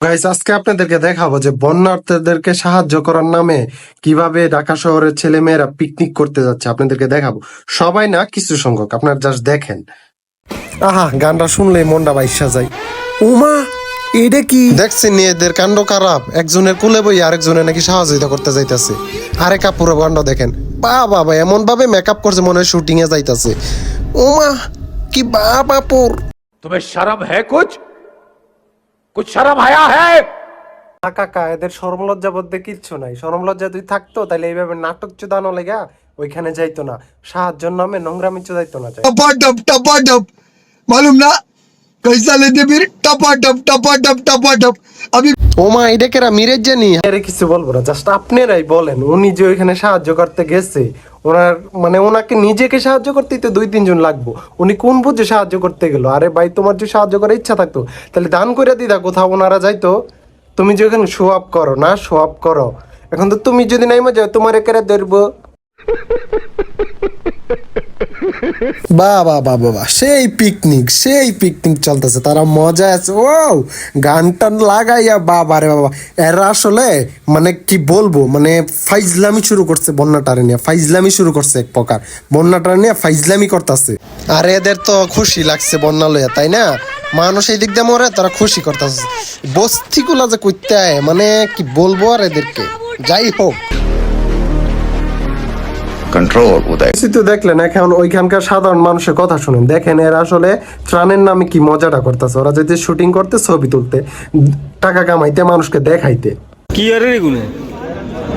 Guys, আজকে আপনাদেরকে দেখাবো যে বন্যার্থীদেরকে সাহায্য করার নামে কিভাবে ঢাকা শহরের ছেলেমেয়েরা পিকনিক করতে যাচ্ছে। আপনাদেরকে দেখাবো, সবাই না, কিছু সংখ্যক। আপনারা জাস্ট দেখেন। আহা, গানটা শুনলেই মনটা বাইসা যায়। উমা, এটা কি দেখছেন? এদের কাণ্ড খারাপ। একজনের কোলে বই আরেকজনের নাকি সহযোগিতা করতে যাইতেছে। আরে কাপুরের কাণ্ড দেখেন। বাবা এমন ভাবে মেকআপ করছে, মনে হয় শুটিং এ যাইতেছে। উমা, কি বাপুর। तुम्हें शर्म है कुछ शर्म आया है? কাকা, এদের শরম লজ্জা বলতে কিচ্ছু নাই। শরম লজ্জা যদি থাকতো তাহলে এইভাবে নাটক চুদানো লেগা ওইখানে যাইতো না। সাহায্যের নামে নোংরামি চুদাইতো না। टपा टप मालूम ना कैसा लेते फिर टपा टप अभी ওমা, এটা কেরা? মিরেজ জানি। আরে কিছু বলবো না, জাস্ট আপনারাই বলেন। উনি যে ওইখানে সাহায্য করতে গেছে, ওনার মানে ওনাকে নিজেকে সাহায্য করতেই তো 2-3 জন লাগবো। উনি কোন বুঝে সাহায্য করতে গেল? আরে ভাই, তোমার যদি সাহায্য করার ইচ্ছা থাকতো তাহলে দান করে দিদা, কোথাও ওনারা যাইতো। তুমি যে ওখানে শো আপ করো না, শো আপ করো। এখন তো তুমি যদি নাইমা যাও, তোমার একেরা ধরবো। বাবা বাবা বাবা, সেই পিকনিক চলতেছে, তারা মজা আছে। ও গান টান লাগাইয়া, বাবা রে বাবা, এরা আসলে মানে কি বলবো, মানে ফাইজলামি শুরু করছে। বন্যাটারে নিয়ে ফাইজলামি শুরু করছে, এক প্রকার বন্যাটারে নিয়ে ফাইজলামি করতেছে। আর এদের তো খুশি লাগছে বন্যা লইয়া, তাই না? মানুষ এই দিক দিয়ে মরে, তারা খুশি করতেছে। বস্তিগুলা যে করতে আয়, মানে কি বলবো আর এদেরকে। যাই হোক, कंट्रोल उदय তো দেখলেন। এখন ওইখানকার সাধারণ মানুষের কথা শুনেন। দেখেন এরা আসলে ত্রাণের নামে কি মজাটা করতেছে। ওরা যেতে শুটিং করতে, ছবি তুলতে, টাকা কামাইতে, মানুষকে দেখাইতে। কি আরে রে গুনে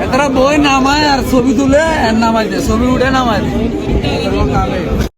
এতরা বই নামায় আর ছবি তুলে নামাই দে, ছবি উঠে নামাই দে।